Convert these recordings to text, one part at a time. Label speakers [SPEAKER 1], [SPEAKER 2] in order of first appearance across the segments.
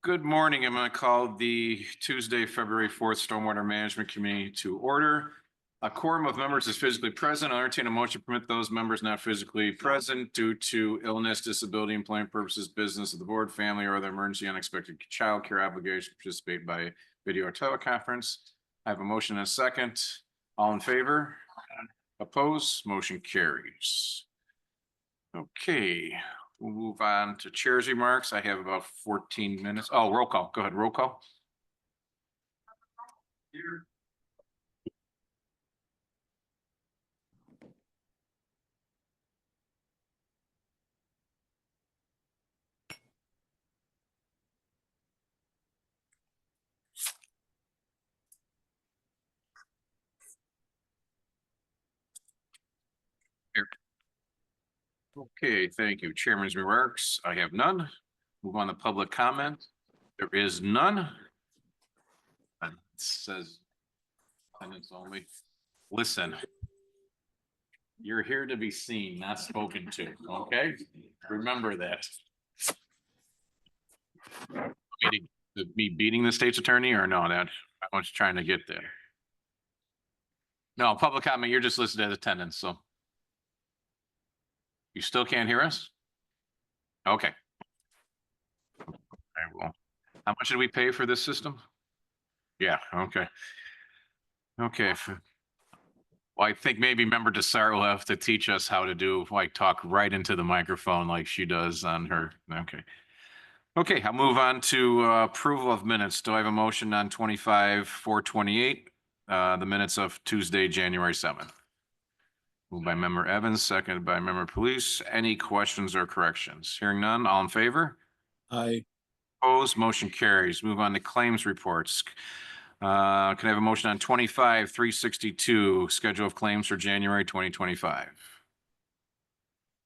[SPEAKER 1] Good morning. I'm going to call the Tuesday, February 4th Stormwater Management Committee to order. A quorum of members is physically present. I'll entertain a motion to permit those members not physically present due to illness, disability, employment purposes, business of the board, family, or other emergency, unexpected child care obligation to participate by video or teleconference. I have a motion and a second. All in favor? Opposed? Motion carries. Okay. We'll move on to chair's remarks. I have about 14 minutes. Oh, roll call. Go ahead. Roll call. Here. Here. Okay, thank you. Chairman's remarks. I have none. Move on to public comment. There is none. It says attendance only. Listen, you're here to be seen, not spoken to. Okay, remember that. Me beating the state's attorney, or no? That I was trying to get there. No, public comment. You're just listed as attendance, so you still can't hear us. Okay. I will. How much did we pay for this system? Yeah. Okay. Okay. Well, I think maybe member Desart will have to teach us how to do, like, talk right into the microphone like she does on her. Okay. Okay, I'll move on to approval of minutes. Do I have a motion on 25/4/28, the minutes of Tuesday, January 7th? Moved by member Evans, seconded by member Police. Any questions or corrections? Hearing none, all in favor?
[SPEAKER 2] Aye.
[SPEAKER 1] Opposed, motion carries. Move on to claims reports. Can I have a motion on 25/362, schedule of claims for January 2025?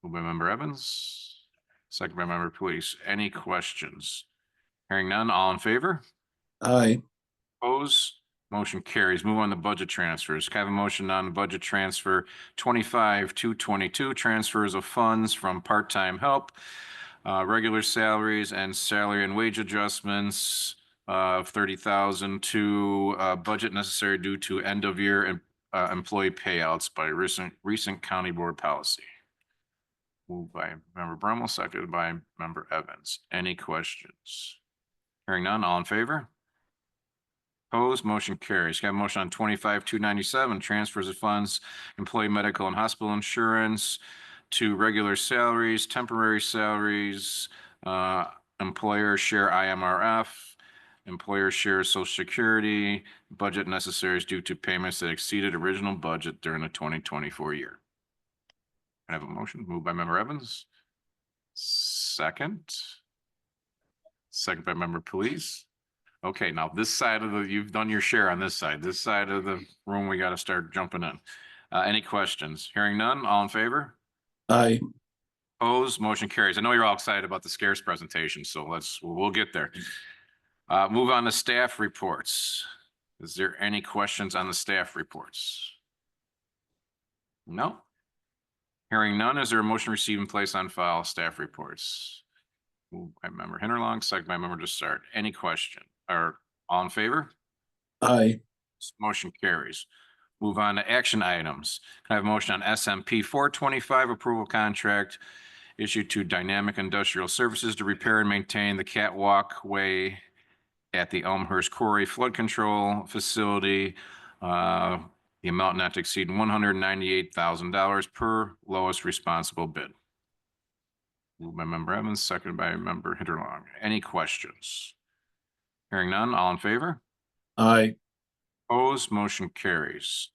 [SPEAKER 1] Moved by member Evans, second by member Police. Any questions? Hearing none, all in favor?
[SPEAKER 2] Aye.
[SPEAKER 1] Opposed, motion carries. Move on to budget transfers. Can I have a motion on budget transfer 25/222, transfers of funds from part-time help, regular salaries and salary and wage adjustments of 30,000 to budget necessary due to end of year employee payouts by recent county board policy. Moved by member Brummel, seconded by member Evans. Any questions? Hearing none, all in favor? Opposed, motion carries. Can I have a motion on 25/297, transfers of funds, employee medical and hospital insurance to regular salaries, temporary salaries, employer share IMRF, employer share Social Security, budget necessaries due to payments that exceeded original budget during the 2024 year. Can I have a motion? Moved by member Evans. Second by member Police. Okay, now this side of the, you've done your share on this side. This side of the room, we got to start jumping in. Any questions? Hearing none, all in favor?
[SPEAKER 2] Aye.
[SPEAKER 1] Opposed, motion carries. I know you're all excited about the scarce presentation, so we'll get there. Move on to staff reports. Is there any questions on the staff reports? No? Hearing none, is there a motion to receive and place on file staff reports? Moved by member Hinterlong, second by member Desart. Any question? Or all in favor?
[SPEAKER 2] Aye.
[SPEAKER 1] Motion carries. Move on to action items. Can I have a motion on SMP 425, approval contract issued to Dynamic Industrial Services to repair and maintain the catwalk way at the Elmhurst Quarry Flood Control Facility. The amount not to exceed $198,000 per lowest responsible bid. Moved by member Evans, seconded by member Hinterlong. Any questions? Hearing none, all in favor?
[SPEAKER 2] Aye.
[SPEAKER 1] Opposed, motion carries.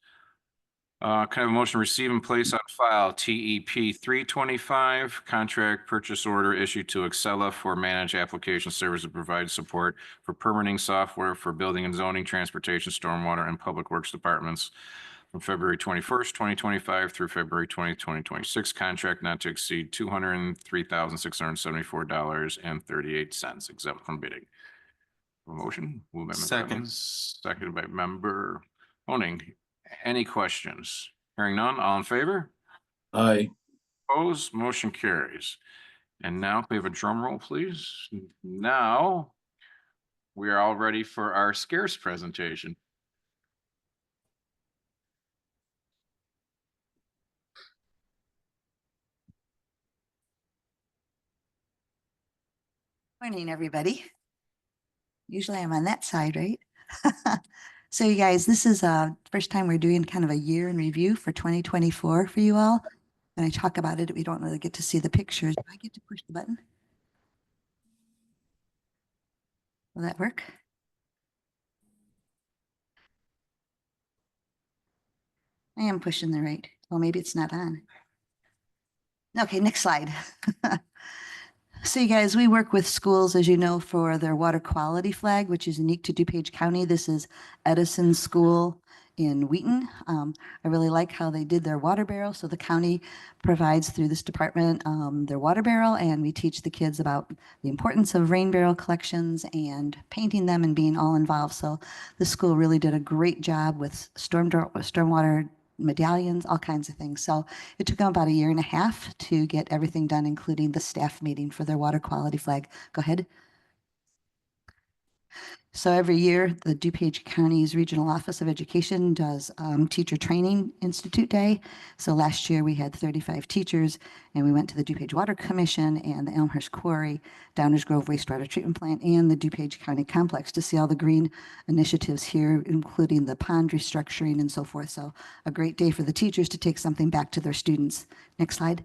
[SPEAKER 1] Can I have a motion to receive and place on file TEP 325, contract purchase order issued to Excella for managed application service to provide support for permitting software for building and zoning, transportation, stormwater, and public works departments from February 21st, 2025 through February 20th, 2026, contract not to exceed $203,674.38, exempt from bidding. A motion? Moved by member Evans, seconded by member Honing. Any questions? Hearing none, all in favor?
[SPEAKER 2] Aye.
[SPEAKER 1] Opposed, motion carries. And now we have a drum roll, please. Now We are all ready for our scarce presentation.
[SPEAKER 3] Morning, everybody. Usually I'm on that side, right? So you guys, this is first time we're doing kind of a year in review for 2024 for you all. When I talk about it, we don't really get to see the pictures. Do I get to push the button? Will that work? I am pushing the right. Well, maybe it's not on. Okay, next slide. So you guys, we work with schools, as you know, for their water quality flag, which is unique to DuPage County. This is Edison School in Wheaton. I really like how they did their water barrel. So the county provides through this department their water barrel, and we teach the kids about the importance of rain barrel collections and painting them and being all involved. So the school really did a great job with stormwater medallions, all kinds of things. So it took them about a year and a half to get everything done, including the staff meeting for their water quality flag. Go ahead. So every year, the DuPage County's Regional Office of Education does Teacher Training Institute Day. So last year we had 35 teachers, and we went to the DuPage Water Commission and the Elmhurst Quarry, Downers Grove Wastewater Treatment Plant, and the DuPage County Complex to see all the green initiatives here, including the pond restructuring and so forth. So a great day for the teachers to take something back to their students. Next slide.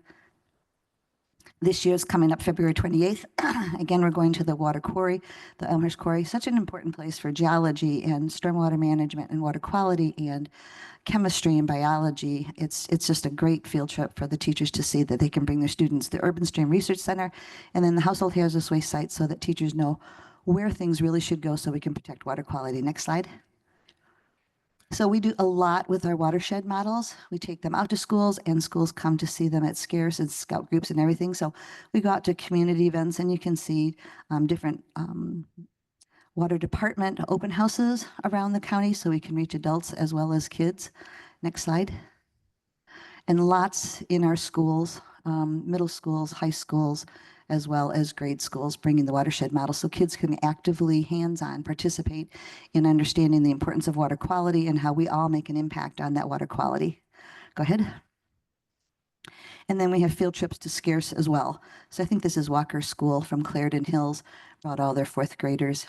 [SPEAKER 3] This year is coming up February 28th. Again, we're going to the water quarry, the Elmhurst Quarry, such an important place for geology and stormwater management and water quality and chemistry and biology. It's just a great field trip for the teachers to see that they can bring their students. The Urban Stream Research Center and then the Household Hazardous Waste site so that teachers know where things really should go so we can protect water quality. Next slide. So we do a lot with our watershed models. We take them out to schools and schools come to see them at scarce and scout groups and everything. So we go out to community events and you can see different water department open houses around the county so we can reach adults as well as kids. Next slide. And lots in our schools, middle schools, high schools, as well as grade schools, bringing the watershed model so kids can actively, hands-on, participate in understanding the importance of water quality and how we all make an impact on that water quality. Go ahead. And then we have field trips to scarce as well. So I think this is Walker School from Clarendon Hills, brought all their fourth graders.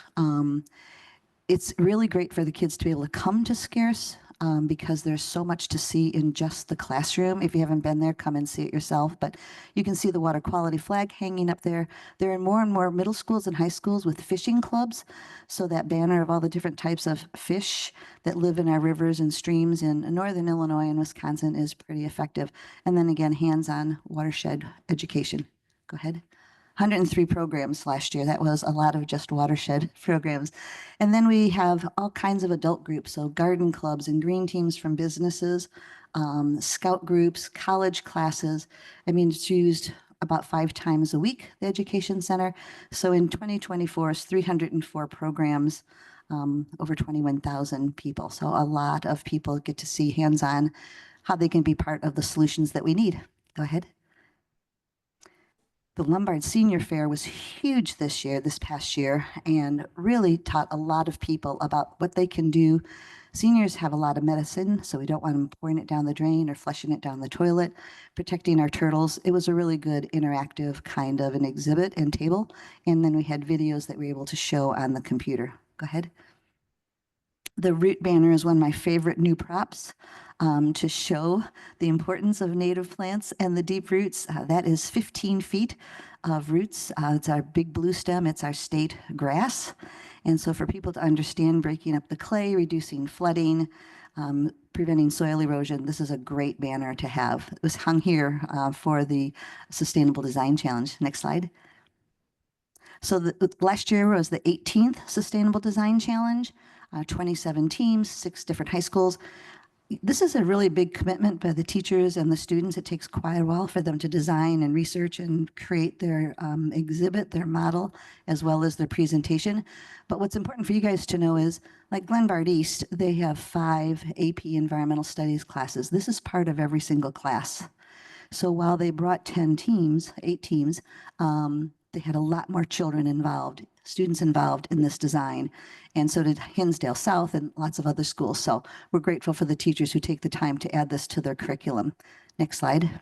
[SPEAKER 3] It's really great for the kids to be able to come to scarce because there's so much to see in just the classroom. If you haven't been there, come and see it yourself. But you can see the water quality flag hanging up there. There are more and more middle schools and high schools with fishing clubs. So that banner of all the different types of fish that live in our rivers and streams in northern Illinois and Wisconsin is pretty effective. And then again, hands-on watershed education. Go ahead. 103 programs last year. That was a lot of just watershed programs. And then we have all kinds of adult groups, so garden clubs and green teams from businesses, scout groups, college classes. I mean, it's used about 5 times a week, the Education Center. So in 2024, it's 304 programs, over 21,000 people. So a lot of people get to see hands-on how they can be part of the solutions that we need. Go ahead. The Lombard Senior Fair was huge this past year, and really taught a lot of people about what they can do. Seniors have a lot of medicine, so we don't want them pouring it down the drain or flushing it down the toilet, protecting our turtles. It was a really good interactive kind of an exhibit and table. And then we had videos that we were able to show on the computer. Go ahead. The root banner is one of my favorite new props to show the importance of native plants and the deep roots. That is 15 feet of roots. It's our big blue stem. It's our state grass. And so for people to understand breaking up the clay, reducing flooding, preventing soil erosion, this is a great banner to have. It was hung here for the Sustainable Design Challenge. Next slide. So last year was the 18th Sustainable Design Challenge, 27 teams, 6 different high schools. This is a really big commitment by the teachers and the students. It takes quite a while for them to design and research and create their exhibit, their model, as well as their presentation. But what's important for you guys to know is, like Glenbard East, they have 5 AP Environmental Studies classes. This is part of every single class. So while they brought 8 teams, they had a lot more children involved, students involved in this design. And so did Hinsdale South and lots of other schools. So we're grateful for the teachers who take the time to add this to their curriculum. Next slide.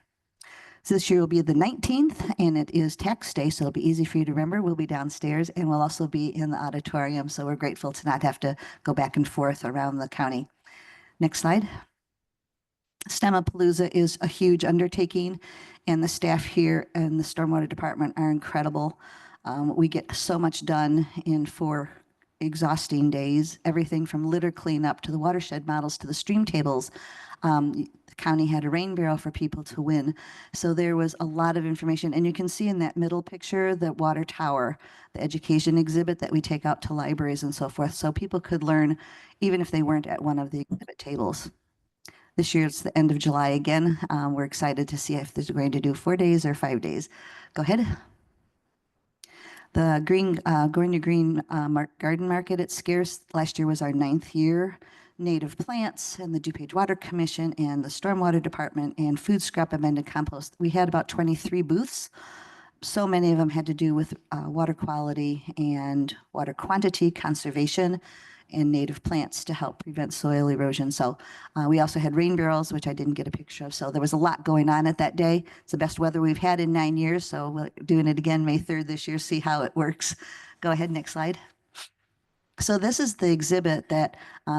[SPEAKER 3] So this year will be the 19th, and it is tax day, so it'll be easy for you to remember. We'll be downstairs, and we'll also be in the auditorium, so we're grateful to not have to go back and forth around the county. Next slide. STEMapalooza is a huge undertaking, and the staff here in the Stormwater Department are incredible. We get so much done in 4 exhausting days, everything from litter cleanup to the watershed models to the stream tables. The county had a rain barrel for people to win. So there was a lot of information. And you can see in that middle picture, the water tower, the education exhibit that we take out to libraries and so forth. So people could learn even if they weren't at one of the exhibit tables. This year, it's the end of July again. We're excited to see if they're going to do 4 days or 5 days. Go ahead. The Going to Green Garden Market at Scarce last year was our 9th year. Native plants and the DuPage Water Commission and the Stormwater Department and food scrap amended compost. We had about 23 booths. So many of them had to do with water quality and water quantity, conservation, and native plants to help prevent soil erosion. So we also had rain barrels, which I didn't get a picture of. So there was a lot going on at that day. It's the best weather we've had in 9 years. So we're doing it again May 3rd this year, see how it works. Go ahead, next slide. So this is the exhibit that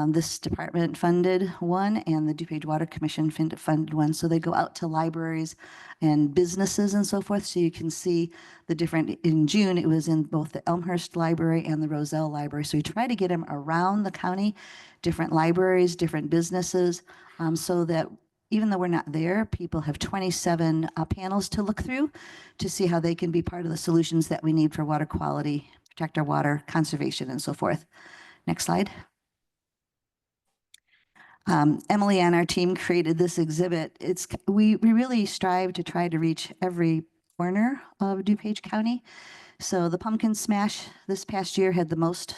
[SPEAKER 3] this department funded one and the DuPage Water Commission funded one. So they go out to libraries and businesses and so forth. So you can see the different, in June, it was in both the Elmhurst Library and the Roselle Library. So we try to get them around the county, different libraries, different businesses, so that even though we're not there, people have 27 panels to look through to see how they can be part of the solutions that we need for water quality, protect our water, conservation, and so forth. Next slide. Emily and our team created this exhibit. We really strive to try to reach every corner of DuPage County. So the Pumpkin Smash this past year had the most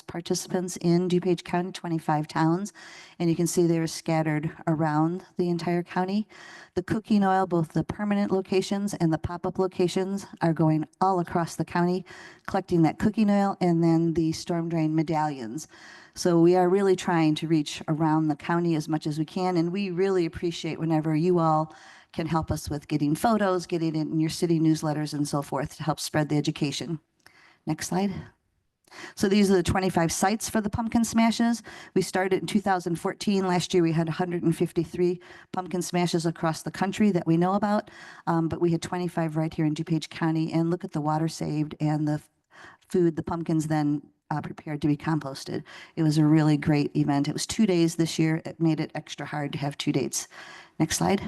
[SPEAKER 3] participants in DuPage County, 25 towns. And you can see they're scattered around the entire county. The cooking oil, both the permanent locations and the pop-up locations, are going all across the county, collecting that cooking oil, and then the storm drain medallions. So we are really trying to reach around the county as much as we can. And we really appreciate whenever you all can help us with getting photos, getting it in your city newsletters and so forth to help spread the education. Next slide. So these are the 25 sites for the pumpkin smashes. We started in 2014. Last year we had 153 pumpkin smashes across the country that we know about, but we had 25 right here in DuPage County. And look at the water saved and the food, the pumpkins then prepared to be composted. It was a really great event. It was 2 days this year. It made it extra hard to have 2 dates. Next slide.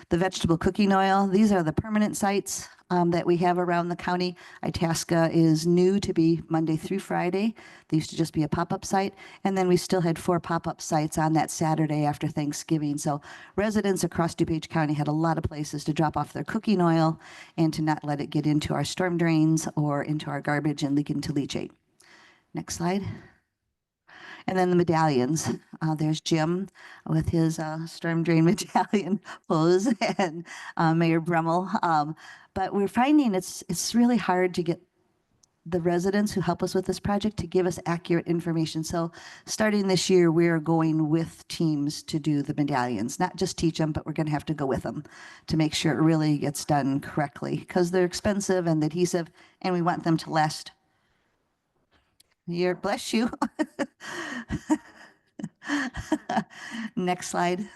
[SPEAKER 3] The vegetable cooking oil, these are the permanent sites that we have around the county. Itasca is new to be Monday through Friday. They used to just be a pop-up site. And then we still had 4 pop-up sites on that Saturday after Thanksgiving. So residents across DuPage County had a lot of places to drop off their cooking oil and to not let it get into our storm drains or into our garbage and leak into leachate. Next slide. And then the medallions. There's Jim with his storm drain medallion pose and Mayor Brummel. But we're finding it's really hard to get the residents who help us with this project to give us accurate information. So starting this year, we're going with teams to do the medallions, not just teach them, but we're going to have to go with them to make sure it really gets done correctly because they're expensive and adhesive, and we want them to last. Bless you. Next slide.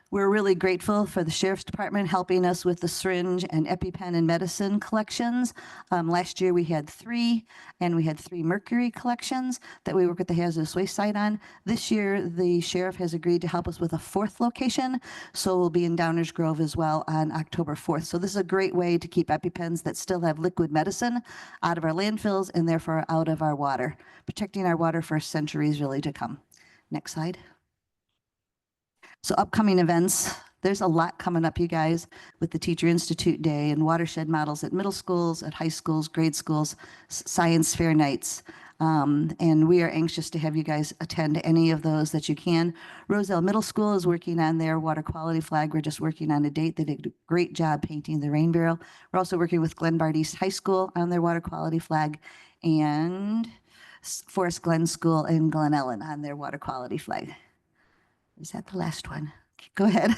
[SPEAKER 3] We're really grateful for the Sheriff's Department helping us with the syringe and EpiPen and medicine collections. Last year we had 3, and we had 3 mercury collections that we work with the hazardous waste site on. This year the sheriff has agreed to help us with a 4th location, so we'll be in Downers Grove as well on October 4th. So this is a great way to keep EpiPens that still have liquid medicine out of our landfills and therefore out of our water, protecting our water for centuries really to come. Next slide. So upcoming events, there's a lot coming up, you guys, with the Teacher Institute Day and watershed models at middle schools, at high schools, grade schools, science fair nights. And we are anxious to have you guys attend any of those that you can. Roselle Middle School is working on their water quality flag. We're just working on a date. They did a great job painting the rain barrel. We're also working with Glenbard East High School on their water quality flag, and Forest Glen School in Glen Ellen on their water quality flag. Is that the last one? Go ahead.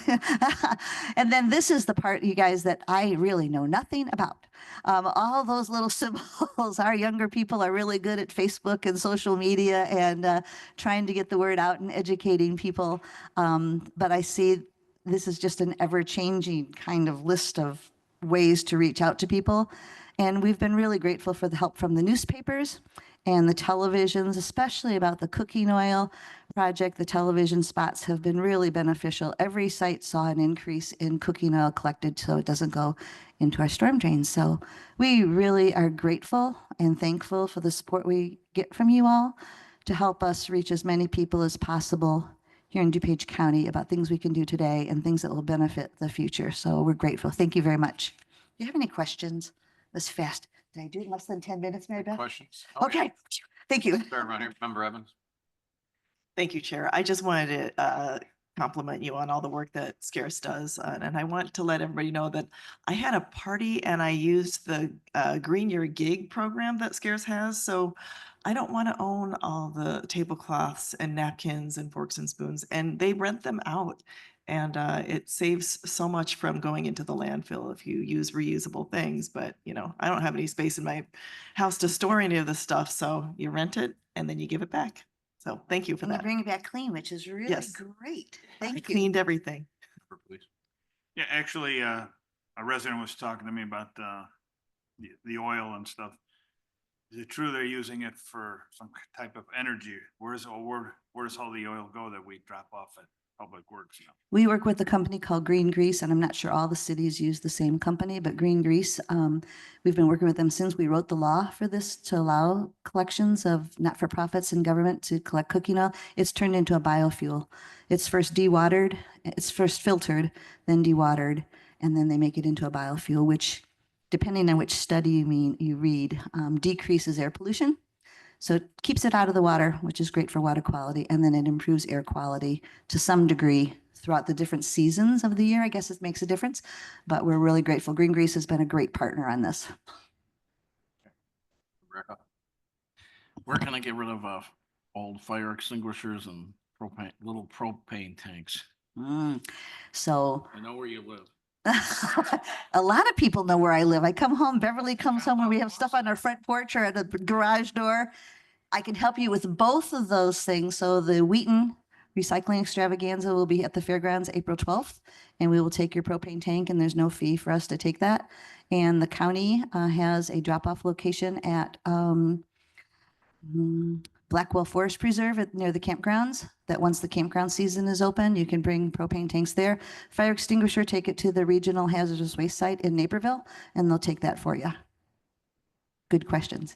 [SPEAKER 3] And then this is the part, you guys, that I really know nothing about. All those little symbols. Our younger people are really good at Facebook and social media and trying to get the word out and educating people. But I see this is just an ever-changing kind of list of ways to reach out to people. And we've been really grateful for the help from the newspapers and the televisions, especially about the cooking oil project. The television spots have been really beneficial. Every site saw an increase in cooking oil collected so it doesn't go into our storm drains. So we really are grateful and thankful for the support we get from you all to help us reach as many people as possible here in DuPage County about things we can do today and things that will benefit the future. So we're grateful. Thank you very much. Do you have any questions? That's fast. Did I do it in less than 10 minutes, Mary Beth?
[SPEAKER 1] Questions?
[SPEAKER 3] Okay, thank you.
[SPEAKER 1] Start around here. Member Evans.
[SPEAKER 4] Thank you, Chair. I just wanted to compliment you on all the work that Scarce does. And I want to let everybody know that I had a party and I used the Green Your Gig program that Scarce has. So I don't want to own all the tablecloths and napkins and forks and spoons, and they rent them out. And it saves so much from going into the landfill if you use reusable things. But, you know, I don't have any space in my house to store any of this stuff. So you rent it and then you give it back. So thank you for
[SPEAKER 3] And you
[SPEAKER 4] that.
[SPEAKER 3] bring it back clean, which is really
[SPEAKER 4] Yes.
[SPEAKER 3] great.
[SPEAKER 4] I
[SPEAKER 3] Thank you.
[SPEAKER 4] cleaned everything.
[SPEAKER 1] Please.
[SPEAKER 5] Yeah, actually, a resident was talking to me about the oil and stuff. Is it true they're using it for some type of energy? Where does all the oil go that we drop off at Public Works? You know?
[SPEAKER 3] We work with a company called Green Grease, and I'm not sure all the cities use the same company, but Green Grease, we've been working with them since we wrote the law for this to allow collections of not-for-profits and government to collect cooking oil. It's turned into a biofuel. It's first dewatered, it's first filtered, then dewatered, and then they make it into a biofuel, which, depending on which study you read, decreases air pollution. So it keeps it out of the water, which is great for water quality, and then it improves air quality to some degree throughout the different seasons of the year. I guess it makes a difference, but we're really grateful. Green Grease has been a great partner on this.
[SPEAKER 1] Rebecca.
[SPEAKER 6] Where can I get rid of old fire extinguishers and little propane tanks?
[SPEAKER 3] So
[SPEAKER 6] I know where you live.
[SPEAKER 3] a lot of people know where I live. I come home, Beverly comes home, and we have stuff on our front porch or at a garage door. I can help you with both of those things. So the Wheaton Recycling Extravaganza will be at the fairgrounds April 12th, and we will take your propane tank, and there's no fee for us to take that. And the county has a drop-off location at Blackwell Forest Preserve near the campgrounds, that once the campground season is open, you can bring propane tanks there. Fire extinguisher, take it to the regional hazardous waste site in Naperville, and they'll take that for you. Good questions.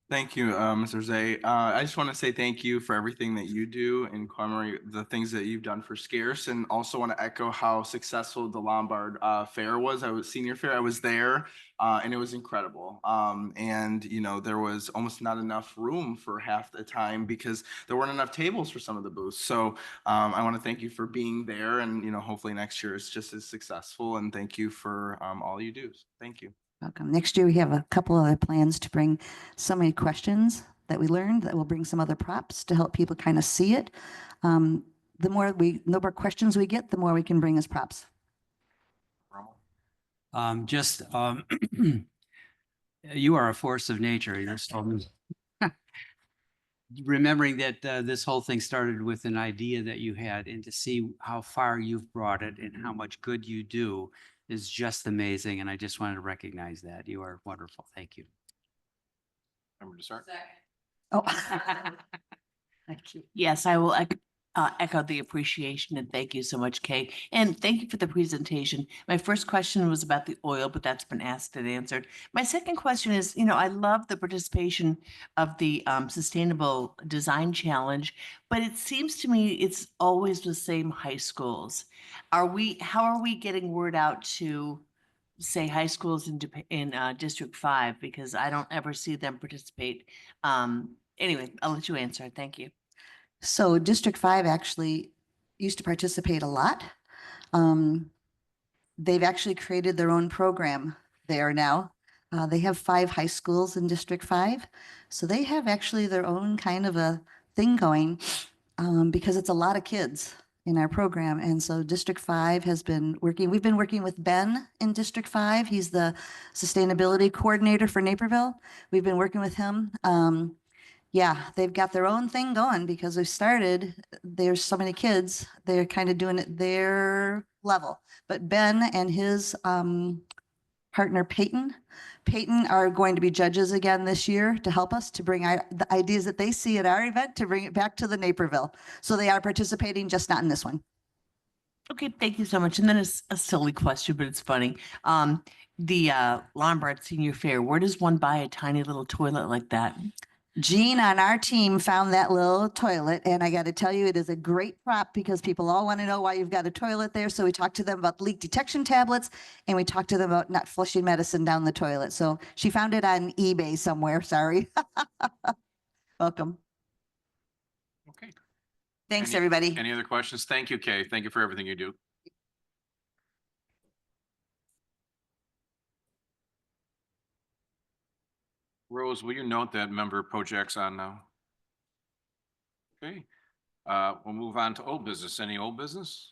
[SPEAKER 7] Thank you, Mr. Zay. I just want to say thank you for everything that you do and commemorate the things that you've done for Scarce, and also want to echo how successful the Lombard Fair was. Senior Fair. I was there, and it was incredible. And you know, there was almost not enough room for half the time because there weren't enough tables for some of the booths. So I want to thank you for being there, and you know, hopefully next year it's just as successful. And thank you for all you do. Thank you.
[SPEAKER 3] Welcome. Next year, we have a couple other plans to bring so many questions that we learned that will bring some other props to help people kind of see it. The more questions we get, the more we can bring as props.
[SPEAKER 8] You are a force of nature. You're remembering that this whole thing started with an idea that you had, and to see how far you've brought it and how much good you do is just amazing. And I just wanted to recognize that. You are wonderful. Thank you.
[SPEAKER 1] Member to start.
[SPEAKER 3] Oh, thank you.
[SPEAKER 9] Yes, I will echo the appreciation and thank you so much, Kay. And thank you for the presentation. My first question was about the oil, but that's been asked and answered. My second question is, you know, I love the participation of the Sustainable Design Challenge, but it seems to me it's always the same high schools. How are we getting word out to say high schools in District 5, because I don't ever see them participate. Anyway, I'll let you answer. Thank you.
[SPEAKER 3] So District 5 actually used to participate a lot. They've actually created their own program there now. They have 5 high schools in District 5. So they have actually their own kind of a thing going because it's a lot of kids in our program. And so District 5 has been working, we've been working with Ben in District 5. He's the sustainability coordinator for Naperville. We've been working with him. Yeah, they've got their own thing going because they started, there's so many kids, they're kind of doing it their level. But Ben and his partner Peyton are going to be judges again this year to help us to bring the ideas that they see at our event to bring it back to the Naperville. So they are participating, just not in this one.
[SPEAKER 9] Okay, thank you so much. And then it's a silly question, but it's funny. The Lombard Senior Fair, where does one buy a tiny little toilet like that?
[SPEAKER 3] Jean on our team found that little toilet, and I got to tell you, it is a great prop because people all want to know why you've got a toilet there. So we talked to them about leak detection tablets, and we talked to them about not flushing medicine down the toilet. So she found it on eBay somewhere. Sorry. Welcome.
[SPEAKER 1] Okay.
[SPEAKER 3] Thanks,
[SPEAKER 1] Any-
[SPEAKER 3] everybody.
[SPEAKER 1] Any other questions? Thank you, Kay. Thank you for everything you do. Rose, will you note that member Pojak's on now? Okay, we'll move on to old business. Any old business?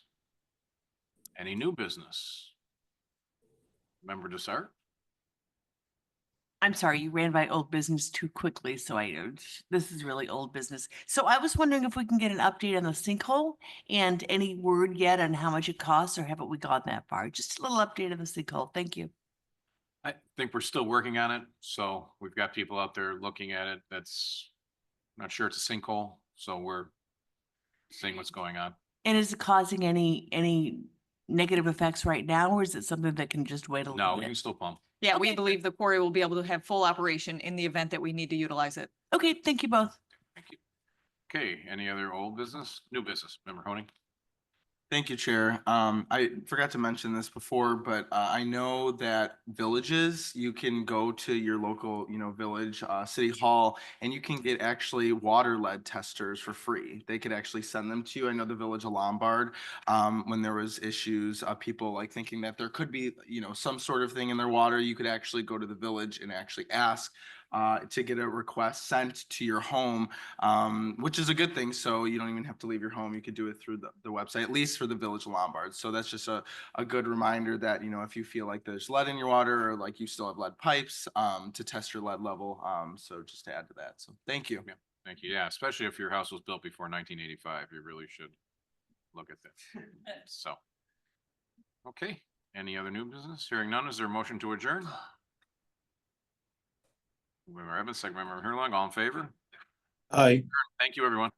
[SPEAKER 1] Any new business? Member Desart?
[SPEAKER 9] I'm sorry, you ran by old business too quickly, so this is really old business. So I was wondering if we can get an update on the sinkhole and any word yet on how much it costs, or haven't we gone that far? Just a little update on the sinkhole. Thank you.
[SPEAKER 1] I think we're still working on it, so we've got people out there looking at it. That's not sure it's a sinkhole, so we're seeing what's going on.
[SPEAKER 9] And is it causing any negative effects right now, or is it something that can just wait a little
[SPEAKER 1] No,
[SPEAKER 9] bit?
[SPEAKER 1] we can still pump.
[SPEAKER 10] Yeah, we
[SPEAKER 9] Okay.
[SPEAKER 10] believe the quarry will be able to have full operation in the event that we need to utilize it.
[SPEAKER 9] Okay, thank you both.
[SPEAKER 1] Thank you. Okay, any other old business? New business? Member Honing?
[SPEAKER 7] Thank you, Chair. I forgot to mention this before, but I know that villages, you can go to your local, village, city hall, and you can get actually water lead testers for free. They could actually send them to you. I know the village of Lombard, when there was issues, people like thinking that there could be, some sort of thing in their water, you could actually go to the village and actually ask to get a request sent to your home, which is a good thing. So you don't even have to leave your home. You could do it through the website, at least for the Village of Lombard. So that's just a good reminder that, if you feel like there's lead in your water or like you still have lead pipes, to test your lead level. So just to add to that. So thank you.
[SPEAKER 1] Yeah, thank you. Yeah, especially if your house was built before 1985, you really should look at that. So, okay, any other new business? Hearing none, is there a motion to adjourn? Member Evans, second member Herlong, all in favor?
[SPEAKER 2] Aye.
[SPEAKER 1] Thank you, everyone.